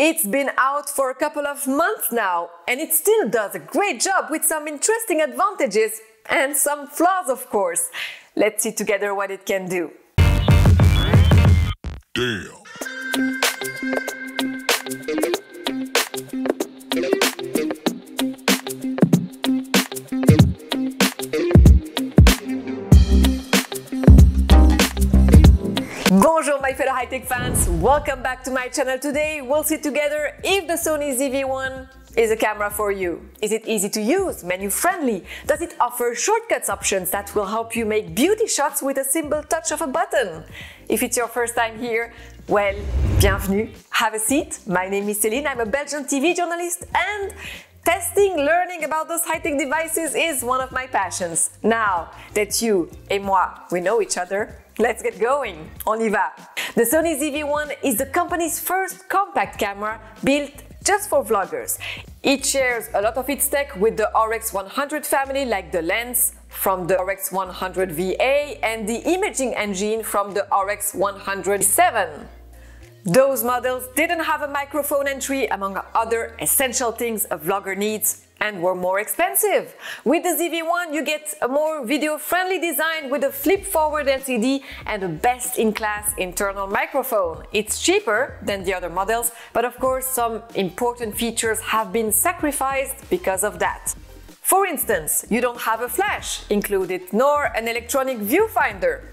It's been out for a couple of months now, and it still does a great job with some interesting advantages and some flaws, of course. Let's see together what it can do. Damn. Bonjour my fellow high-tech fans, welcome back to my channel. Today we'll see together if the Sony ZV-1 is a camera for you. Is it easy to use, menu-friendly? Does it offer shortcuts options that will help you make beauty shots with a simple touch of a button? If it's your first time here, well, bienvenue, have a seat. My name is Céline, I'm a Belgian TV journalist, and learning about those high-tech devices is one of my passions. Now that you et moi, we know each other, let's get going. On y va. The Sony ZV-1 is the company's first compact camera built just for vloggers. It shares a lot of its tech with the RX100 family, like the lens from the RX100 VA and the imaging engine from the RX107. Those models didn't have a microphone entry, among other essential things a vlogger needs, and were more expensive. With the ZV-1 you get a more video-friendly design with a flip-forward LCD and a best-in-class internal microphone. It's cheaper than the other models, but of course some important features have been sacrificed because of that. For instance, you don't have a flash included, nor an electronic viewfinder.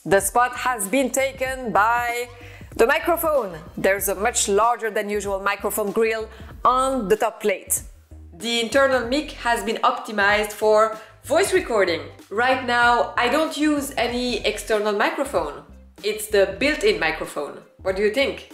The spot has been taken by the microphone. There's a much larger than usual microphone grill on the top plate. The internal mic has been optimized for voice recording. Right now, I don't use any external microphone. It's the built-in microphone. What do you think?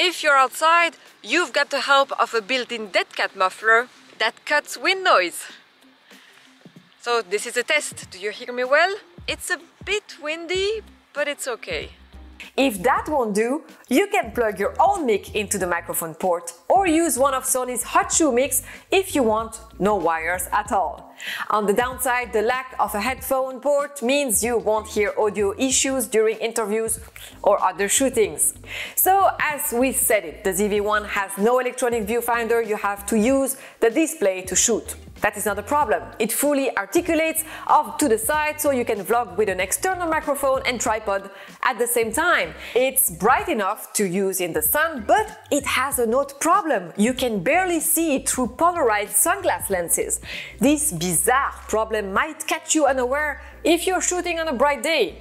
If you're outside, you've got the help of a built-in dead cat muffler that cuts wind noise. So this is a test. Do you hear me well? It's a bit windy, but it's okay. If that won't do, you can plug your own mic into the microphone port or use one of Sony's hot shoe mics if you want no wires at all. On the downside, the lack of a headphone port means you won't hear audio issues during interviews or other shootings. So as we said it, the ZV-1 has no electronic viewfinder, you have to use the display to shoot. That is not a problem. It fully articulates off to the side so you can vlog with an external microphone and tripod at the same time. It's bright enough to use in the sun, but it has a note problem. You can barely see it through polarized sunglass lenses. This bizarre problem might catch you unaware if you're shooting on a bright day.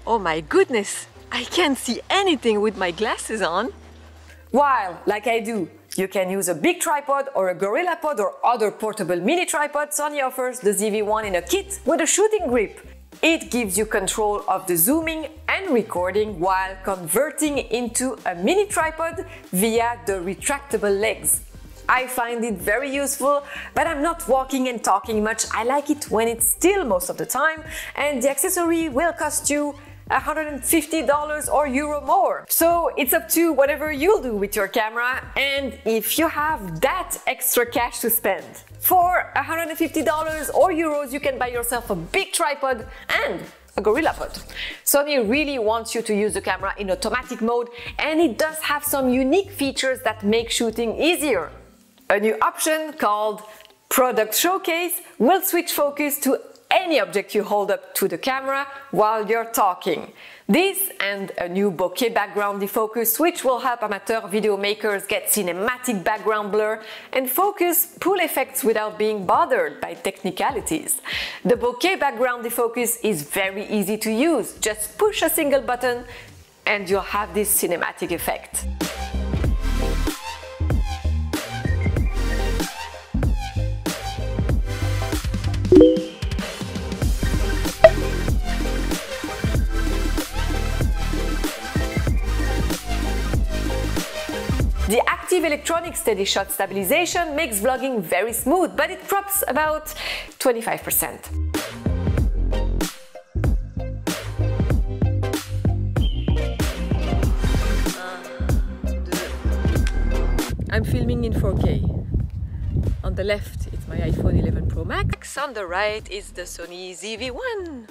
Oh my goodness, I can't see anything with my glasses on. While, like I do, you can use a big tripod or a GorillaPod or other portable mini tripod, Sony offers the ZV-1 in a kit with a shooting grip. It gives you control of the zooming and recording while converting into a mini tripod via the retractable legs. I find it very useful, but I'm not walking and talking much. I like it when it's still most of the time, and the accessory will cost you $150 or euro more. So it's up to whatever you'll do with your camera and if you have that extra cash to spend. For $150 or euros you can buy yourself a big tripod and a GorillaPod. Sony really wants you to use the camera in automatic mode, and it does have some unique features that make shooting easier. A new option called Product Showcase will switch focus to any object you hold up to the camera while you're talking. This and a new bokeh background defocus switch will help amateur video makers get cinematic background blur and focus pull effects without being bothered by technicalities. The bokeh background defocus is very easy to use. Just push a single button and you'll have this cinematic effect. The active electronic steady shot stabilization makes vlogging very smooth, but it drops about 25%. I'm filming in 4K. On the left, it's my iPhone 11 Pro Max. On the right is the Sony ZV-1.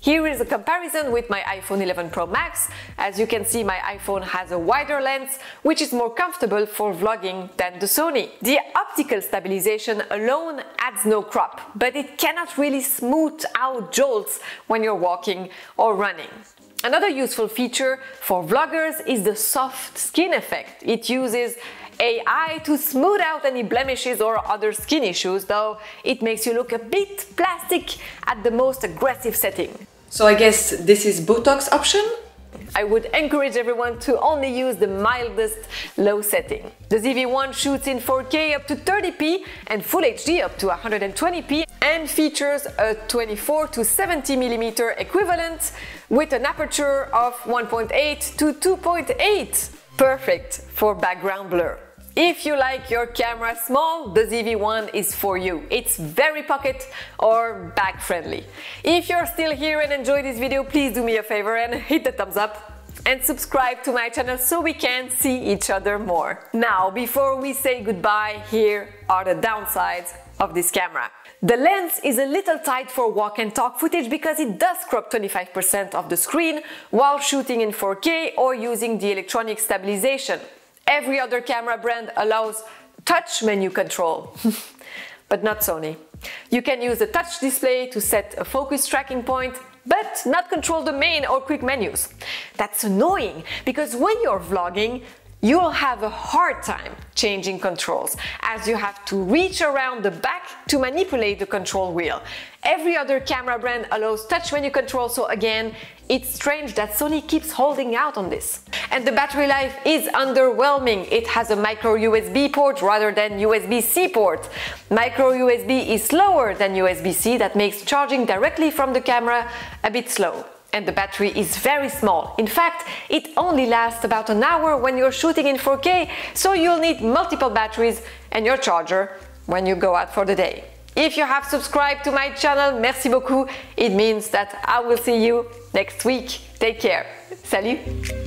Here is a comparison with my iPhone 11 Pro Max. As you can see, my iPhone has a wider lens, which is more comfortable for vlogging than the Sony. The optical stabilization alone adds no crop, but it cannot really smooth out jolts when you're walking or running. Another useful feature for vloggers is the soft skin effect. It uses AI to smooth out any blemishes or other skin issues, though it makes you look a bit plastic at the most aggressive setting. So I guess this is Botox option? I would encourage everyone to only use the mildest low setting. The ZV-1 shoots in 4K up to 30p and Full HD up to 120p and features a 24 to 70mm equivalent with an aperture of 1.8 to 2.8. Perfect for background blur. If you like your camera small, the ZV-1 is for you. It's very pocket or bag friendly. If you're still here and enjoy this video, please do me a favor and hit the thumbs up and subscribe to my channel so we can see each other more. Now, before we say goodbye, here are the downsides of this camera. The lens is a little tight for walk and talk footage because it does crop 25% of the screen while shooting in 4K or using the electronic stabilization. Every other camera brand allows touch menu control, but not Sony. You can use the touch display to set a focus tracking point, but not control the main or quick menus. That's annoying because when you're vlogging, you'll have a hard time changing controls as you have to reach around the back to manipulate the control wheel. Every other camera brand allows touch menu control, so again, it's strange that Sony keeps holding out on this. And the battery life is underwhelming. It has a micro USB port rather than USB-C port. Micro USB is slower than USB-C, that makes charging directly from the camera a bit slow. And the battery is very small. In fact, it only lasts about an hour when you're shooting in 4K, so you'll need multiple batteries and your charger when you go out for the day. If you have subscribed to my channel, merci beaucoup. It means that I will see you next week. Take care. Salut!